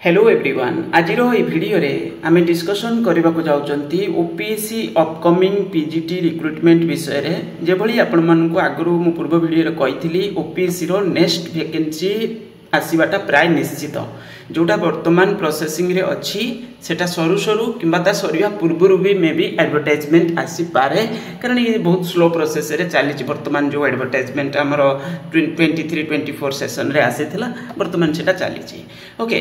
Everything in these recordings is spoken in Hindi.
हेलो एवरीवन आज भिडियो रे आमे डिस्कशन करने को जाउचंती ओपीएससी अपकमिंग पीजीटी रिक्रुटमेंट विषय रे जे भली आपण मन को आगरु मु पूर्व वीडियो रे कहितली ओपीएससी रो नेक्स्ट वैकेंसी आसीबाटा प्राय निश्चित जोटा वर्तमान प्रोसेसिंग रे अछि सेटा सरू सरू किंबा ता सरिया पूर्वरु भी मे बी एडवर्टाइजमेंट आसी पारे कारण ये बहुत स्लो प्रोसेस रे चली वर्तमान जो एडवर्टाइजमेंट हमर 23-24 सेशन रे आसीथिला वर्तमान सेटा चली ओके।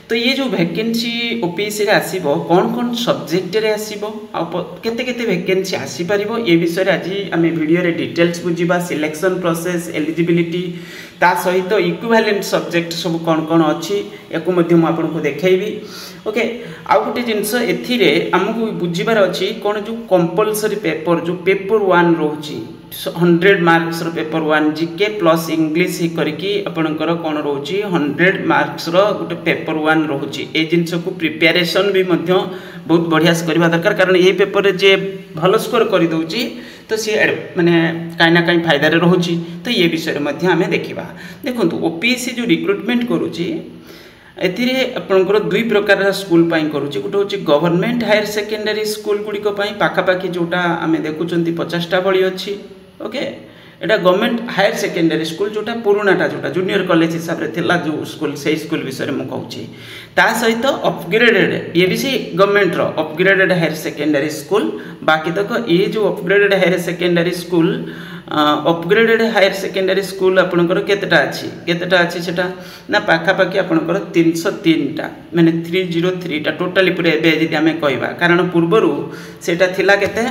तो ये जो वैकेंसी ओपीएससी रे आसीबो कोन सब्जेक्ट रे आसीबो आ केते केते वैकेंसी आसी परिबो ये विषय रे आज आमे वीडियो रे डिटेल्स बुझिबा सिलेक्शन प्रोसेस एलिजिबिलिटी ता सहित इक्विवेलेंट सब्जेक्ट सब कोन अछि एको मध्य मु आपन को देखाइबी ओके। आ गोटे जिनस एथिरे हमकु बुझिबार अछि कोन जो कंपलसरी पेपर जो पेपर 1 रोची 100 मार्क्स रो पेपर 1 जीके प्लस इंग्लिश ही करके आपनकर कोन रोची 100 मार्क्स रो गोटे पेपर 1 रोची ए जिनस को प्रिपरेशन भी मध्य बहुत बढ़िया से करबा दरकार कारण ए पेपर रे जे भलो स्कोर करि दोची तो सी माने काइना काई फायदा रे रहउची तो ये विषय मध्ये हमें देखिबा। देखंतु ओपीएससी जो रिक्रुटमेंट करूची एथिरे आपनकर दुई प्रकार स्कूल पाई करूची गोटे होची गवर्नमेंट हायर सेकेंडरी स्कूल गुडी को पाई पाखा पाखी जोटा हमें देखुचंती 50 टा बळी अछि ओके। एटा गवर्नमेंट हायर सेकेंडरी स्कूल जोटा पुरानाटा जोटा जूनियर कॉलेज हिसाब रे थिला जो स्कूल से स्कूल विषय में कहूची ता सहित अपग्रेडेड ये भी से गवर्नमेंट रो अपग्रेडेड हायर सेकेंडरी स्कूल बाकी तक ये जो upgraded higher secondary school upgraded higher secondary school आपनकर केतेटा अछि सेटा ना पाखा पाखी आपनकर 303 टा माने 303 टा टोटली पूरे एबे जदि हमें कहबा कारण पूर्वरु सेटा थिला केते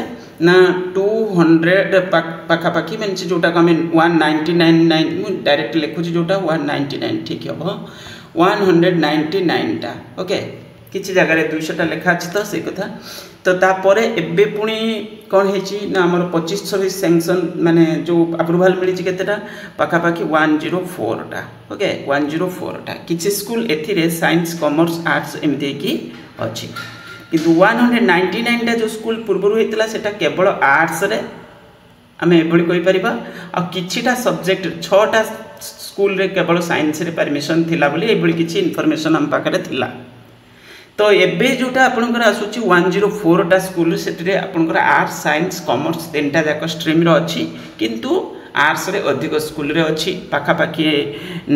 ना 200 पाखा पाखी माने जोटा हमें 1999 डायरेक्ट लिखुची जोटा 199 ठीक है 199 टा ओके किछि जगह रे 200 टा लिखा अछि तो से कथा तो तापरे एबे पुणी कौन हेची ना हमर 25-26 सैंक्शन माने जो अप्रूवल मिली छि केतेटा पाखा पाखी 104 टा ओके 104 टा किछि स्कूल एथिरे साइंस कॉमर्स आर्ट्स एमते की अछि किंतु 199 टा जो स्कूल पूर्वरु हेतला सेटा केवल आर्ट्स रे हमें एभली कहि परिबा आ किछिटा सब्जेक्ट 6 टा स्कूल रे केवल साइंस रे परमिशन थिला बोली एभली किछि इंफॉर्मेशन हम पाखरे थिला। तो एबे जोटा आपनकर आसुची 104 टा स्कूल सेटरे आपनकर आर्ट्स साइंस कॉमर्स तीनटा जाक स्ट्रीम रो अछि किंतु आर्ट्स रे अधिक स्कूल रे अछि पाखा पाखी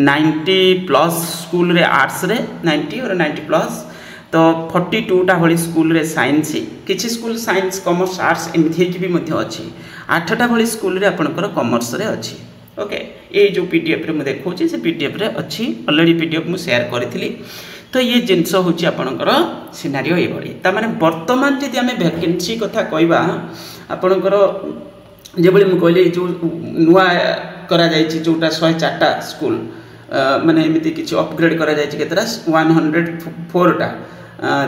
90 प्लस स्कूल रे आर्ट्स रे 90 और 90 प्लस तो 42 टा भली स्कूल रे साइंस किछि स्कूल साइंस कॉमर्स आर्ट्स एमथि की भी मध्य अछि 8 टा भली स्कूल रे आपनकर कॉमर्स रे अछि ओके। ए जो पीडीएफ रे मु देखौची से पीडीएफ रे अछि ऑलरेडी पीडीएफ मु शेयर करथिली तो ये जिनस होची आपनकर सिनारियो ए भली ता माने वर्तमान जदि हमें वैकेंसी कथा कहबा आपनकर जे भली मु कहले जो नुवा करा जायछि जोटा 104 टा स्कूल माने एमिति किछि अपग्रेड करा जायछि केतरा 104 टा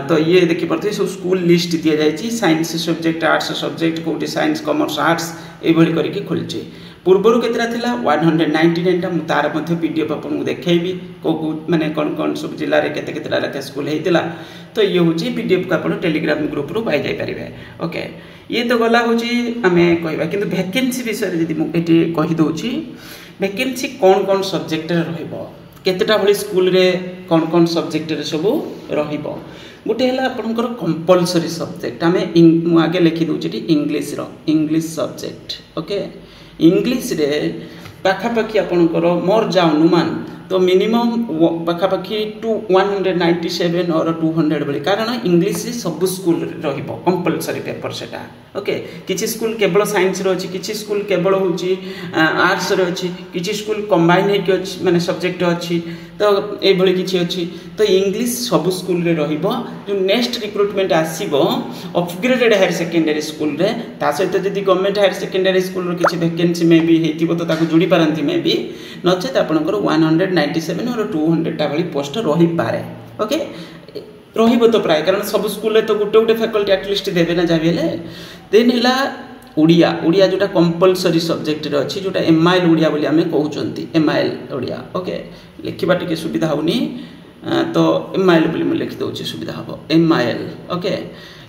तो ये देखि परथि सब स्कूल लिस्ट दिया जायछि साइंस सब्जेक्ट आर्ट्स सब्जेक्ट कोटी साइंस कॉमर्स आर्ट्स ए भली करके खुलछि पूर्वरु केतरा थिला 199 टा मु तार मध्ये पीडीएफ आपन को देखाइबी को माने कोन सब जिल्ला रे केते केतरा रे स्कूल हेतिला तो ये होची पीडीएफ को आपन टेलीग्राम ग्रुप रो पाई जाय परिबे ओके। ये तो गला होची हमें कहबा किंतु वैकेंसी विषय रे जदि मु एटी कहि दोची वैकेंसी कोन सब्जेक्ट रे रहइबो केतेटा भली स्कूल रे कोन सब्जेक्ट रे सब रहइबो गोटे हला आपनकर कंपलसरी सब्जेक्ट हमें मु आगे लिखि दोची इंग्लिश सब्जेक्ट ओके। इंग्लिश रे पाखा पाखी आपनकर मोर जा अनुमान तो मिनिमम पाखा पाखी 197 और 200 बली कारण इंग्लिश रे सब स्कूल रहिबो कंपलसरी पेपर सेटा ओके। किछि स्कूल केवल साइंस रो अछि किछि स्कूल केवल होची आर्ट्स रो अछि किछि स्कूल कंबाइन हेकि अछि माने सब्जेक्ट अछि तो ए भली किछि अछि तो इंग्लिश सब स्कूल रे रहिबो जो नेक्स्ट रिक्रुटमेंट आसीबो अपग्रेडेड हायर सेकेंडरी स्कूल रे ता सहित जदि गवर्नमेंट हायर सेकेंडरी स्कूल रो किछि वैकेंसी में भी हेतिबो तो ताको जोडी पारंती में भी नचेत आपनकर 197 और 200 टा भली पोस्ट रही पारे ओके रहिबो तो प्राय कारण सब स्कूल रे तो गुटे फैकल्टी एटलिस्ट देबे ना जाबेले देन हिला उड़िया जोटा कंपलसरी सब्जेक्ट रे अछि जोटा एमआईएल उड़िया बोली हमें कहउचंती एमआईएल उड़िया ओके लिखिबा टिके सुविधा होनी तो MIL बोली मुझे लिखिदे सुविधा हम MIL ओके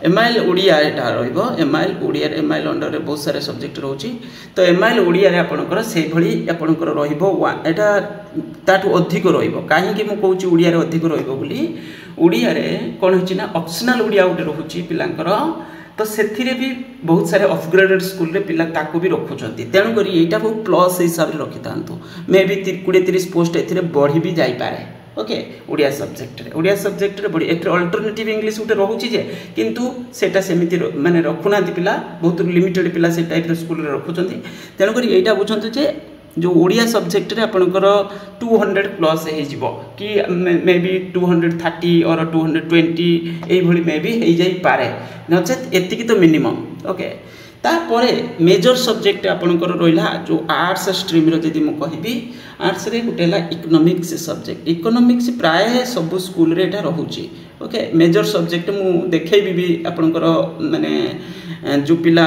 MIL ओडिया एटा रहिबो MIL ओडिया MIL अंडर रे बहुत सारे सब्जेक्ट रोची तो MIL ओडिया रे आपनकर से भली आपनकर रहिबो एटा ताटू अधिक रहिबो काहे कि मु कहूची ओडिया रे अधिक रहिबो बोली ओडिया रे कोन होची ना ऑप्शनल ओडिया उटे रहुची पिलांकर तो से भी बहुत सारे अपग्रेडेड स्कूल रे पिला ताको भी रखुचंती तेणु करी एटा बहुत प्लस हिसाब रे रखि तांतु मे भी 20-30 पोस्ट एथिरे बढ़ी भी जाई पारे ओके ओडिया सब्जेक्ट रे बड़ी एक अल्टरनेटिव इंग्लिश उटे रहउची जे किंतु सेटा सेमिति माने रखुनांती पिला बहुत लिमिटेड पिला से टाइप रे स्कूल रे रखुचंती तेणु करी एटा बुझंतु जे जो ओडिया सब्जेक्ट रे आपनकर 200 प्लस हे जिवो कि मे बी 230 और 220 एई भली मे बी हे जाई पारे नचेत एतिकी तो मिनिमम ओके तापरे मेजर सब्जेक्ट आपनकर रहिला जो आर्ट्स स्ट्रीम रो जदी मु कहिबी आर्ट्स रे गुटेला इकोनॉमिक्स सब्जेक्ट इकोनॉमिक्स प्राय सब स्कूल रे एटा रहउची ओके मेजर सब्जेक्ट मु देखैबी भी आपनकर माने जो पिला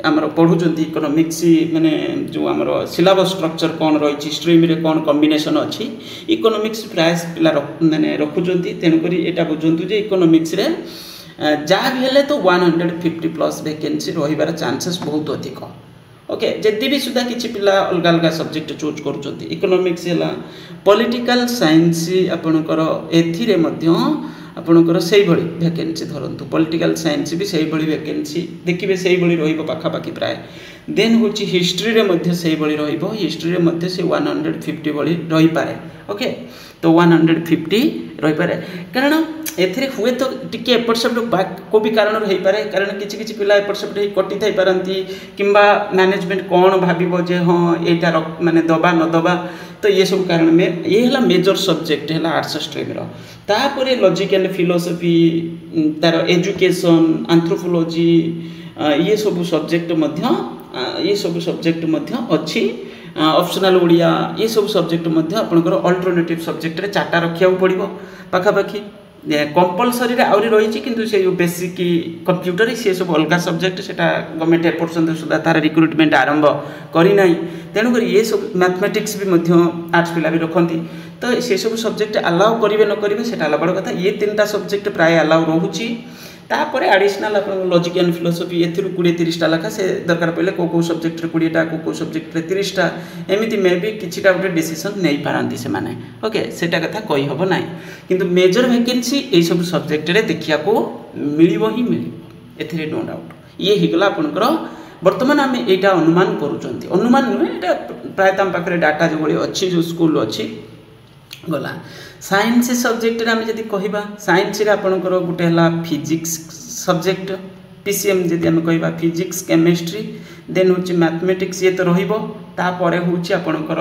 आमर पढ़ुचंती इकोनॉमिक्स माने जो आमर सिलेबस स्ट्रक्चर कोन रहिची स्ट्रीम रे कोन कॉम्बिनेशन अछि इकोनॉमिक्स प्राय पिला माने रखुचंती तेनु करी एटा बुझंतु जे इकोनॉमिक्स रे जहाँ भी हेले तो 150 प्लस वैकेंसी रहिबार चांसेस बहुत अधिक ओके जदि भी सुधा किछि पिला अलग अलग सब्जेक्ट चूज करूचंती इकोनॉमिक्स हैला पॉलिटिकल साइंस आपनकर एथिरे मध्य आपनकर सेही भली वैकेंसी धरंतु पॉलिटिकल साइंस भी सेही भली वैकेंसी देखिबे सेही भली रहिबो पाखा पाखी प्राय देन होची हिस्ट्री रे मध्य सेही भली रहिबो हिस्ट्री रे मध्य से 150 भली रहि पारे ओके तो 150 रहि पारे कारण एथिरे हुए तो टिके एपट सेपट को भी कारण रहि पारे कारण किछि किछि पिला एपट सेपट कटि थाई पारंती किंबा मैनेजमेंट कोन भाबिबो जे हां एटा माने दबा न दबा तो ये सब कारण में ये हला मेजर सब्जेक्ट हला आर्ट्स स्ट्रीम रो तापरे लॉजिक एंड फिलोसफी तार एजुकेशन एंथ्रोपोलॉजी ये सब सब्जेक्ट मध्य अच्छी ऑप्शनल ओडिया ये सब सब्जेक्ट मध्य आपनकर अल्टरनेटिव सब्जेक्ट रे चाटा रखिया पड़िबो पाखा पाखी कंपलसरी रे आउरी रहिछि किंतु से जो बेसिक कंप्यूटर से सब अलग सब्जेक्ट सेटा गवर्नमेंट ए पर्सेंट सुधा तार रिक्रुटमेंट आरंभ करी नाही तेणु करी ये सब मैथमेटिक्स भी मध्य आर्ट्स पिला भी रखंती तो से सब सब्जेक्ट अलाउ करिवे न करिवे सेटा अलग बड़ कथा ये तीनटा सब्जेक्ट प्राय अलाउ रहउछि तापर एडिशनल आप लॉजिक एंड फिलोसफी ए 20-30 लेखा से दरकार पड़े कौ सब्जेक्ट 20टा कौ सब्जेक्ट 30टा एमती मे भी किछिटा गोटे डिसीजन नहीं पारती से माने ओके सेटा कथा कही हबो नाही किंतु मेजर वैकेंसी ए सब सब्जेक्ट रे देखिया को मिलिबो ही मिलिबो एथिरे नो डाउट ये हिगला आपनकर वर्तमान आम एटा अनुमान करूचंती अनुमान नुहे एटा प्राय तम पाखरे डाटा जो बड़ी अच्छी जो स्कूल अच्छी गला साइंस सब्जेक्ट रे आम जदि कहिबा साइंस रे आपनकर गुटे हला फिजिक्स सब्जेक्ट पीसीएम जदि आम कहिबा फिजिक्स केमिस्ट्री देन होची मैथमेटिक्स ये तो रहिबो ता परे होची आपनकर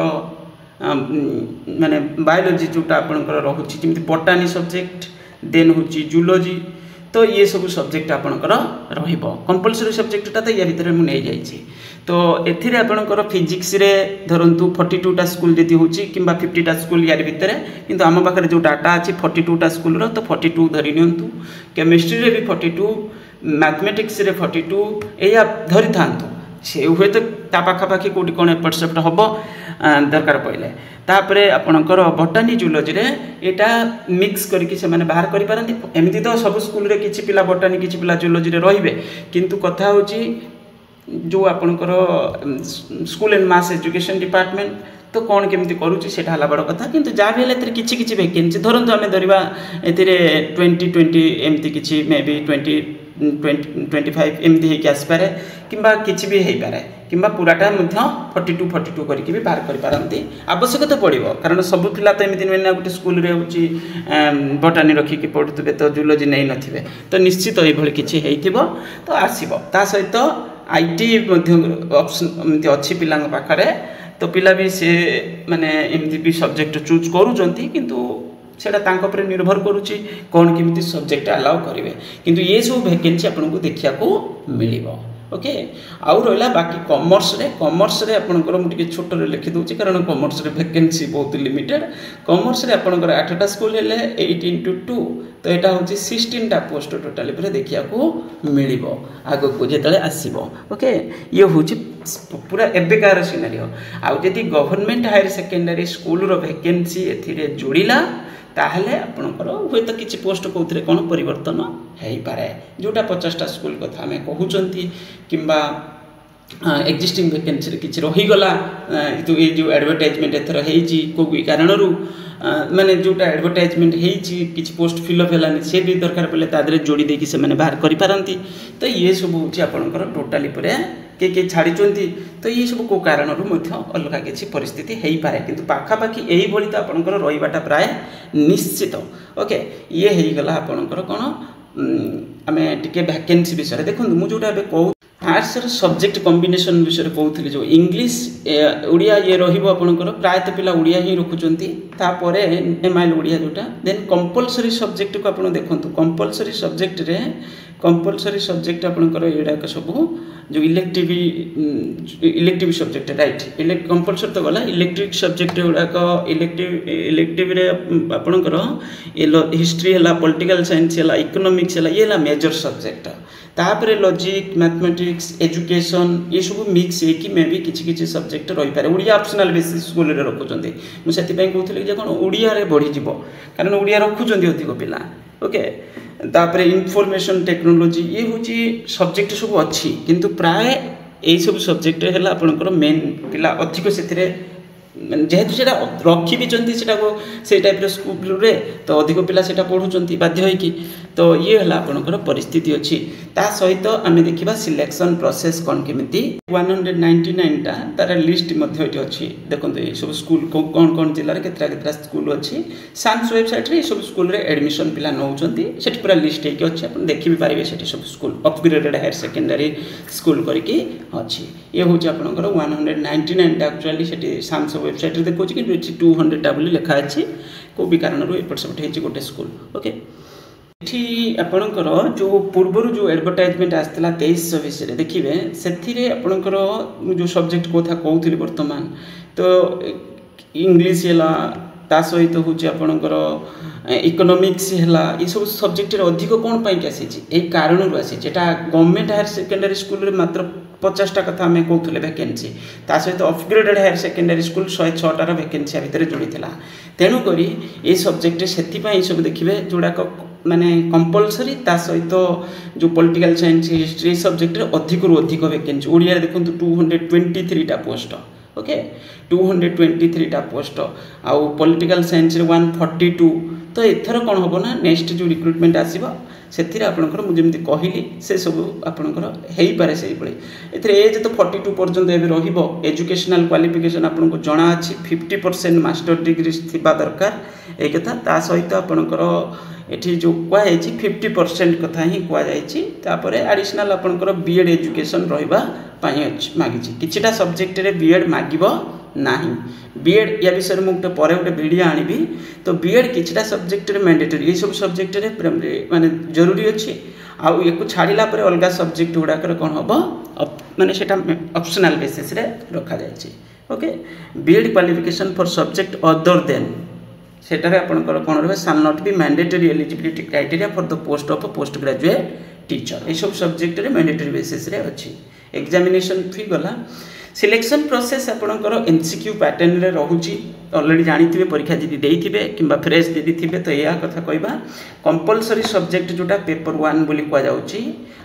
माने बायोलॉजी जोटा आपनकर रहुची जेमति बॉटनी सब्जेक्ट देन होची जूलॉजी तो ये सब सब्जेक्ट आपनकर रहिबो कंपलसरी सब्जेक्ट ता या भीतर मु नै जाईछि तो एथिरे आपनकर फिजिक्स रे धरंतु 42टा स्कूल जदि होची किंबा 50टा स्कूल यार भीतर किंतु आम पाखरे जो डाटा अछि 42टा स्कूल रो तो 42 धरि नियंतु केमिस्ट्री रे भी 42 मैथमेटिक्स रे 42 एया धरि थांतु से हुए तो ता पाखा पाखी कोटी कोन परसेप्ट हबो दरकार पइले तापरे आपनकर बॉटनी जूलॉजी रे एटा मिक्स करके से माने बाहर करि पारंती एमिति तो सब स्कूल रे किछि पिला बॉटनी किछि पिला जूलॉजी रे रहिबे किंतु कथा होची जो आपनकर school and mass education department तो कौन केमती करूची सेटा हला बड़ कथा किंतु जा भी हेले किछि किछि वैकेंसी धरंतु आमे धरिबा एतिरे 20 एमती किछि मे बी 25 एमती हे के आसपारे किंबा किछि भी हे पारे किंबा पूराटा मध्य 42 करके भी बाहर करि पारंती आवश्यकता पड़िबो कारण सब पिला तो एमिति नै गुटे स्कूल रे होची बॉटनी रखी के पढुतबे तो जूलॉजी नै नथिबे तो निश्चित एई भली किछि हेइथिबो तो आसीबो ता सहित आईटी ऑप्शन अच्छी पिला पाखरे तो पिला भी से माने एमती भी सब्जेक्ट चूज करूचंती किंतु सेटा तांको पर निर्भर करूची कौन केमती सब्जेक्ट अलाउ करिवे किंतु ये सब वैकेंसी आपनको देखिया को मिलिबो ओके आउ रहिला बाकी कॉमर्स रे आपनकर मु टिके छोट रे लिखि दोची कारण कॉमर्स रे वैकेंसी बहुत लिमिटेड कॉमर्स रे आपनकर 8टा स्कूल हेले 8x2 तो एटा होची 16टा पोस्ट टोटली पर देखिया को मिलिबो आगो को जेतले आसीबो ओके ये होची पूरा एबेकार सिनेरियो आउ जदी गवर्नमेंट हायर सेकेंडरी स्कूल रो वैकेंसी एथिरे जोड़िला ताहले आपणकर हुए तो किसी पोस्ट कौन कौन परिवर्तन हो पाए जोटा 50टा स्कूल कथा आम कहते कि एक्जिस्टिंग वैकेंसी किसी रहीगला तो ये जो एडवर्टाइजमेंट एथर हो कारण माने जोटा एडवर्टाइजमेंट होती पोस्ट फिलअप है सी भी दरकार पड़े तादे जोड़ी देकी से बाहर करें तो ये सब हूँ आपंकर टोटाली किए छाड़ी तो ये सब कौ कारण अलग किसी परिस्थिति हो पाए कि पाखापाखि यही तो आपंकर रहीबाटा प्राय निश्चित ओके ये होगला आपंकर कौन आम टे वैकेंसी विषय देखो मुझे कहूँ आर्ट्स सब्जेक्ट कॉम्बिनेशन विषय कहूली जो इंग्लिश ओडिया ये रहा प्रायतः पिला ओडिया ही रखुंट तापर एमआईएल ओडिया जोटा देन कंपलसरी सब्जेक्ट को आप देखो कंपलसरी सब्जेक्ट रे कंपलसरी सब्जेक्ट आपंकर एडाक सब जो इलेक्टिव सब्जेक्ट राइट कंपलसरी तो गला इलेक्ट्रिक सब्जेक्ट गुड़ाक इलेक्टिव आपंकर हिस्ट्री है पॉलिटिकल साइंस है इकोनॉमिक्स है ये मेजर सब्जेक्ट तापर लॉजिक मैथमेटिक्स एजुकेशन ये सब मिक्स होगी मे भी किसी सब्जेक्ट रही पारे ओडिया ऑप्शनल बेसिस स्कूल रे रखुंट मुझे कहूली जे कौन ओडिया रे बढ़ीज कारण ओडिया रखुंट अधिक पिला ओके तापर इनफॉरमेशन टेक्नोलॉजी ये हूँ सब्जेक्ट सब अच्छी किंतु प्राय यही सब सब्जेक्ट है आपंकर मेन पिला अधिक से जेहेतु से रखी भी से टाइप स्कूल रे तो अधिक पिला से पढ़ुंट बाध्य होगी तो ये है आपंकर परिस्थिति अच्छी ता सहित आम देखा सिलेक्शन प्रोसेस कौन केमी 199टा तार लिस्ट अच्छी देखो ये सब स्कूल कौन कौन जिले केतरा स्कूल अच्छी साइंस वेबसाइट रे सब स्कूल रे एडमिशन पिला नौकरी से पूरा लिस्ट अच्छी आप देखी भी पारे से सब school upgraded higher secondary school करके अच्छी ये हूँ आपंकर 199टा एक्चुअली से साइंस वेबसाइट देखो कि 200टा बोली लिखा अच्छी को भी कारण एपट सेपट हो गोटे स्कूल ओके ये आपणकर जो पूर्वर जो एडवर्टाइजमेंट आसला 2300 विषय देखिए से आपणकर जो सब्जेक्ट कथा कहूली बर्तमान तो इंग्लीश है सहित हूँ आपणकर इकोनॉमिक्स है ये सब सब्जेक्ट अधिक कौन पाई आसी यही कारण आसी गवर्नमेंट हायर सेकेंडरी स्कूल मात्र 50टा कथा आम कहते वैकेंसी ता सहित अपग्रेडेड हायर सेकेंडरी स्कूल 106टार वैकेंसी भितर जोड़ीला तेणुक ये सब्जेक्ट से सब देखिए जोड़ाक माने कंपलसरी ता सहित जो पॉलिटिकल साइंस हिस्ट्री सब्जेक्ट अधिक रु अधिक वैकेंसी ओडिया देखो 223टा पोस्ट ओके 223टा पोस्ट आउ पॉलिटिकल साइंस 142 तो एथर कौन हम ना नेक्स्ट जो रिक्रुटमेंट आसो से मुझे कहली से सब आपंकर हो पारे से एज तो 42 पर्यंत एवं एजुकेशनल क्वालिफिकेशन आपको जना अच्छी 50% मास्टर डिग्री थी दरकार एक कथा ता सहित आपंकर ये जो कहुई 50% कथा ही कहुई एडिशनल आपंकर बीएड एजुकेशन रहा मागिची किछिटा सब्जेक्ट रे बीएड मागिब नाही बीएड या विषय में गोटे गोटे वीडियो आनी तो बीएड किछिटा सब्जेक्ट रे मैंडेटरी ये सब सब्जेक्ट रे माने जरूरी अच्छी आउ या छाड़ा अलग सब्जेक्ट गुड़ाक कौन हम माने सेटा ऑप्शनल बेसिस रे रखा जाए okay BEd qualification for subject other than सेटारे आपनकर कौन रहे shall not be mandatory eligibility criteria for the post of post graduate teacher ये सब सब्जेक्ट रे मैंडेटरी बेसिस रे अच्छी एग्जामिनेशन फी गला सिलेक्शन प्रोसेस आपणकर एमसीक्यू पैटर्न रे रहुची ऑलरेडी जानी परीक्षा जी देइथिबे किंबा फ्रेश दीदी थे तो यह कथा कहबा कंपलसरी सब्जेक्ट जोटा पेपर 1 बोली कह जाउची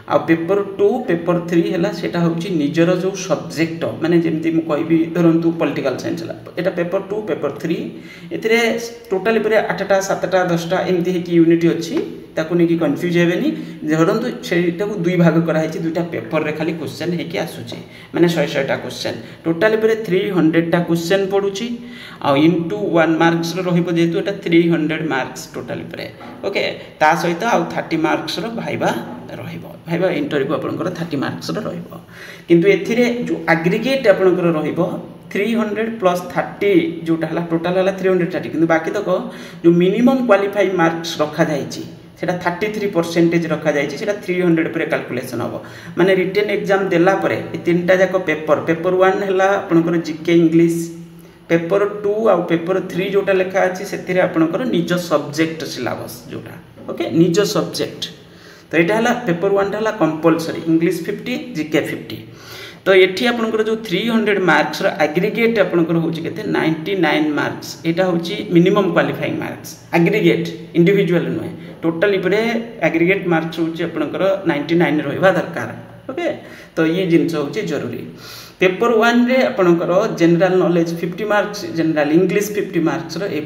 आ पेपर 2 पेपर 3 हैला सेटा होउची निजर जो सब्जेक्ट माने जेमती मु कहबी धरंतु पॉलिटिकल साइंस हैला एटा पेपर 2 पेपर 3 एथिरे टोटली परे 8टा 7टा 10टा एमती है कि यूनिट अछि ताकू नहीं कि कंफ्यूज हेबेनी धरंतु सेटा को दुई भाग करा हैछि दुईटा पेपर रे खाली क्वेश्चन हे कि आसुची माने 100टा क्वेश्चन टोटली परे 300टा क्वेश्चन पडुची आ इनटू 1 मार्क्स रो रहिबो जेतु एटा 300 मार्क्स टोटली परे ओके ता सहित आ 30 मार्क्स रो भाइबा रहिबो भाइबा इंटरव्यू आपनकर 30 मार्क्स रो रहिबो किंतु एथिरे जो एग्रीगेट आपनकर रहिबो 300 प्लस 30 जोटा हला टोटल हला 330 किंतु बाकी तक जो मिनिमम क्वालिफाई मार्क्स रखा जायछि सेटा 33% रखा जायछि सेटा 300 पर कैलकुलेशन होबो माने रिटन एग्जाम देला परे ए तीनटा जाको पेपर 1 हला आपनकर जीके इंग्लिश पेपर 2 आ पेपर 3 जोटा लिखा अछि सेथिरे आपनकर निज सब्जेक्ट सिलेबस जोटा ओके निज सब्जेक्ट तो यहाँ है पेपर 1 है कंपलसरी इंग्लिश 50 जीके 50 तो ये आपंकर जो 300 मार्क्स एग्रीगेट आपंकर हूँ के 99 मार्क्स यहाँ हूँ minimum qualifying marks aggregate individual नुहे टोटाल इपटे एग्रीगेट मार्क्स हूँ आपंकर 99 रहा दरकार ओके। तो ये जिनस हूँ जरूरी। पेपर 1 रे आपंकर general knowledge 50 marks general English 50 marks रही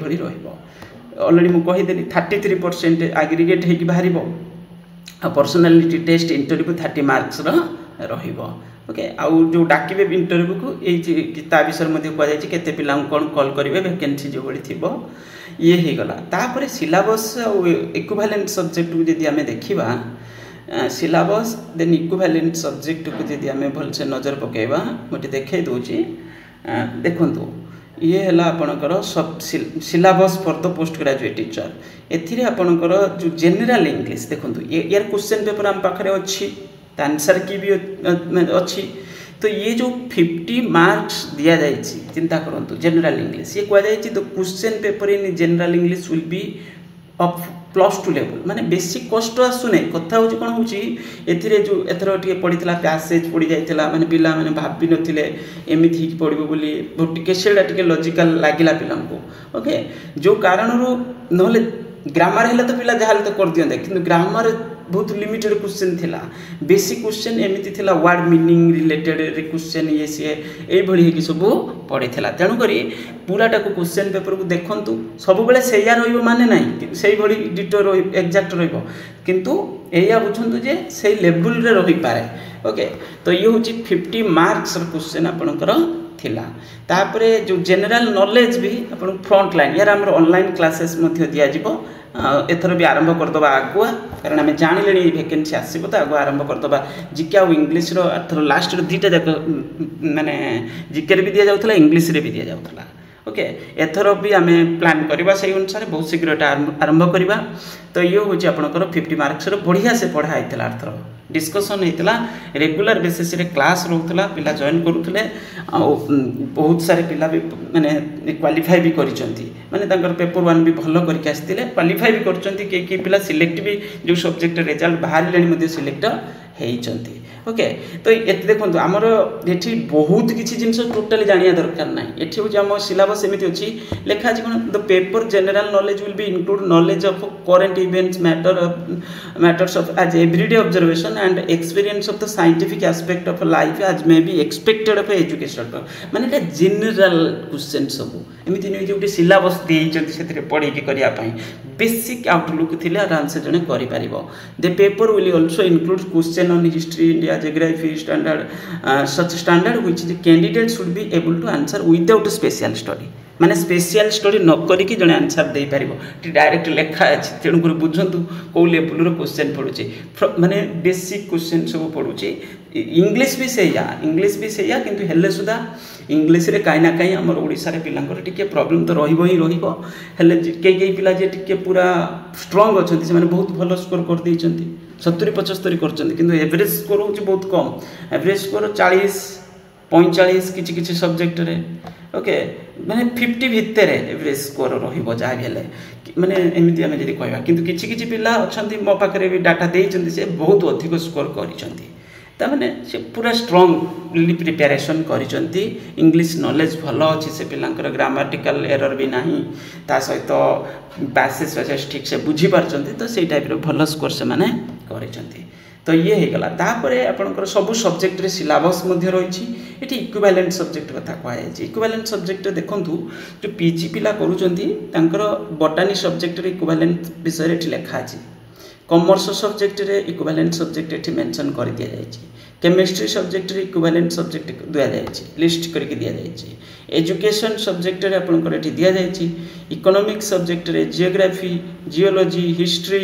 ऑलरेडी मुझे कहीदेली 33% एग्रीगेट होगी बाहर पर्सनालिटी टेस्ट इंटरव्यू 30 मार्क्स रहिबो ओके। आउ जो डाकिबे इंटरव्यू को ये विषय में कहुई केते पिला कौन कॉल करेंगे वैकेंसी जो भाई थी ये हो गला। तापर सिलेबस इक्विवेलेंट सब्जेक्ट को जदि आम देखा सिलेबस देन इक्विवेलेंट सब्जेक्ट को जदि आम भलसे नजर पकेबा मुझे देखे दूची देखु ये है आपणकर सब syllabus for the post graduate teacher एथिरे आपणकर जो जनरल इंग्लिश देखो यार क्वेश्चन पेपर आम पाखे अच्छी आंसर की भी अच्छी। तो ये जो 50 मार्क्स दिया जाए चिंता करूँ जनरल इंग्लिश ये कहुई the question paper in general English will be of +2 level माने बेसिक कष्ट आसुने कथा हूँ कौन हूँ ए जो एथर टे पड़ी पैसेज पड़ी जाता माने पिला माने भाभी नथिले एमती पड़ो बोली टे से लॉजिकल लगिला पिला ओके। जो कारण ना ग्रामर है तो पिला जहाँ तो कर दियंते कि ग्रामर बहुत लिमिटेड क्वेश्चन थिला बेसिक क्वेश्चन एमती थिला वर्ड मीनिंग रिलेटेड क्वेश्चन ये सी ये सब पड़ी था। तेणुक पूराटा को क्वेश्चन पेपर को देखु सब बेले सैया रे ना से डिटो एक्जाक्ट किंतु या बुझु जे से लेवल रे रही पारे ओके। तो ये हूँ 50 मार्क्स क्वेश्चन आपणकर थिला। तापरे जो जनरल नॉलेज भी अपन फ्रंट लाइन यार आम ऑनलाइन क्लासेस दिज्व एथर भी आरंभ करदे आगुआ कारण आम जाने वैकेंसी आसो तो आगुआ आरंभ करदे जिके आउ इंग्लीश थर लास्ट दुईटा जाक माने जिके भी दि जाऊला इंग्लीश रे भी दि जाऊला ओके। एथर भी आम प्लान करवा से अनुसार बहुत शीघ्र आरंभ करवा। तो ये हूँ आपंकर 50 मार्क्स बढ़िया से पढ़ाई अर्थर डिस्कसन होता रेगुलर बेसिस रे क्लास रोला पिला जॉइन करुले बहुत सारे पिला भी माने क्वालिफाई भी करिसेंती माने पेपर 1 भी भल करके आसते क्वालिफाई भी करचंती के पिला सिलेक्ट भी जो सब्जेक्ट रिजल्ट बाहर ले सिलेक्ट होती ओके। तो ये देखो आमर ये बहुत किसी जिनस टोटाली जानिया दरकार ना ये हूँ आम सिलेबस एमती अच्छी लिखा अच्छी कौन the paper general knowledge will be include knowledge of current events matters of as everyday observation and experience of the scientific aspect of life as may be expected of education माने जनरल क्वेश्चन सब एमती नहीं जो सिलेबस देते पढ़ी करने बेसिक आउटलुक थी आराम से जड़े कर the paper will also include question on history India geography standard such standard which the candidate should be able to answer without special study माने स्पेशल स्टडी न करिकी जने आंसर दे पारिबो डायरेक्ट लेखा अछि तेणु कर बुझंतु को लेवल रो क्वेश्चन पडुची माने बेसिक क्वेश्चन सब पडुची इंग्लिश भी सेया किंतु हेले सुदा इंग्लिश रे काई ना काई हमर ओडिसा रे पिलांकर टिके प्रॉब्लम तो रहिबो ही रहिबो हेले के पिला जे टिके पूरा स्ट्रांग अछंती से माने बहुत भलो स्कोर कर दैछंती 70-75 करछंती किंतु एवरेज स्कोर होची बहुत कम एवरेज स्कोर 40-45 किछि सब्जेक्ट रे ओके माने 50 भितर एवरेज स्कोर रहिबो जा हेले माने एमिति आमे जदि कहबा किंतु किछि पिला अछंती मो पाखरे भी डाटा देइछंती से बहुत अधिक स्कोर करिछंती ताने से पूरा स्ट्रांगली प्रिपरेशन करिछंती इंग्लिश नॉलेज भलो अछि से पिलांकर ग्रामेटिकल एरर भी नाही ता सहित पैसेज ठीक से बुझी पारछंती तो सेई टाइप रो भलो स्कोर से माने करिछंती। तो ये हो गला तापरे आपनकर सब सब्जेक्ट रे सिलेबस मध्ये रहिछि एठी इक्विवेलेंट सब्जेक्ट कथा कहै इक्विवेलेंट सब्जेक्ट देखंतु जो पीजी पिला करूछंती तांकर बॉटनी सब्जेक्ट रे इक्विवेलेंट विषय रे लिखा अछि कॉमर्स सब्जेक्ट रे इक्विवेलेंट सब्जेक्ट एठी मेंशन कर दिया जायछि केमिस्ट्री सब्जेक्ट रे इक्विवेलेंट सब्जेक्ट दिया जायछि लिस्ट करके दिया जायछि एजुकेशन सब्जेक्ट रे आपनकर एठी दिया जायछि इकोनॉमिक सब्जेक्ट रे जियोग्राफी जियोलॉजी हिस्ट्री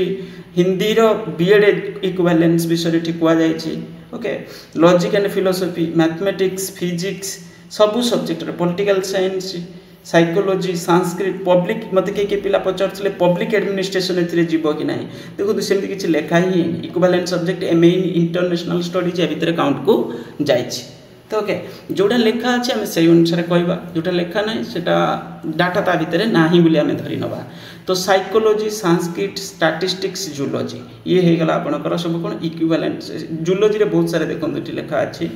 हिंदी रो बीएड इक्विवेलेंस विषय एठी कुआ जायछि okay logic and philosophy mathematics physics सब सब्जेक्ट रे political science psychology Sanskrit public मत के पिला पचारले पब्लिक एडमिनिस्ट्रेशन एथिरे जीवो कि नाही देखो सेमति किछि लेखा ही equivalent subject M in international studies ए भीतर काउंट को जाइछि। तो ओके जोटा लेखा अछि हम सेही अनुसार कहबा जोटा लेखा नाही सेटा डाटा ता भीतर नाही बोली हम धरि नबा। तो साइकोलॉजी संस्कृत स्टैटिस्टिक्स जूलॉजी ये हे गला आपनकर सब कोन इक्विवेलेंट जूलॉजी रे बहुत सारे देखन एठी लेखा अछि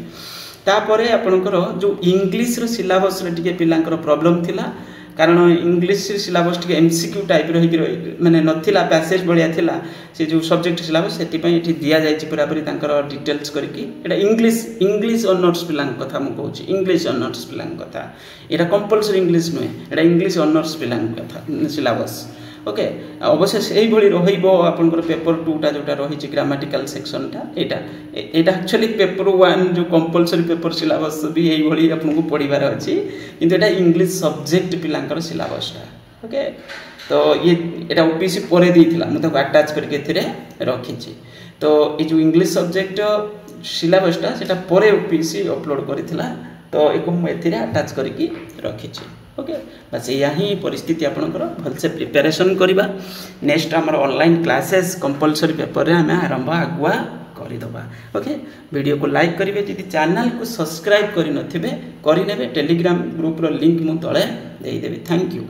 तापर आपणकर जो इंग्लीश सिलेबस रे पिलांकर प्रॉब्लम थिला कारण English syllabus T MCQ type रही माने नथिला पैसेज बढ़िया थिला से जो सब्जेक्ट सिलेबस सेति पई एठी दिया जाय छि पूरापूरी तांकर डिटेल्स करके एटा इंग्लीश ऑनर्स पिलांक कथा मु कहूछि इंग्लीश ऑनर्स पिलांक कथा एटा कंपलसरी इंग्लीश नुहे एटा इंग्लीश ऑनर्स पिलांक कथा सिलेबस ओके अवश्य से भली रहिबो आपनकर पेपर 2 टा जोटा रही ग्रामेटिकल सेक्शन टा एटा एक्चुअली पेपर 1 जो कंपलसरी पेपर सिलेबस भी एई भली आपनको पढिबार अछि किंतु एटा इंग्लिश सब्जेक्ट पिलांकर सिलेबस टा ओके तो ये एटा ओपीसी परे देथिला म ताको अटैच करके एथिरे रखिछि तो ये जो इंग्लिश सब्जेक्ट सिलेबस टा सेटा परे ओपीसी अपलोड करथिला तो एको म एथिरे अटैच करके रखिछि ओके बस यही परिस्थिति आपनकर भलसे प्रिपरेशन करिबा नेक्स्ट हमर ऑनलाइन क्लासेस कंपलसरी पेपर रे हमें आरंभ आगुआ करिदबा ओके वीडियो को लाइक करिवे यदि चैनल को सब्सक्राइब करि नथिबे करि नेबे टेलीग्राम ग्रुप रो लिंक मु तळे देई देबी थैंक यू।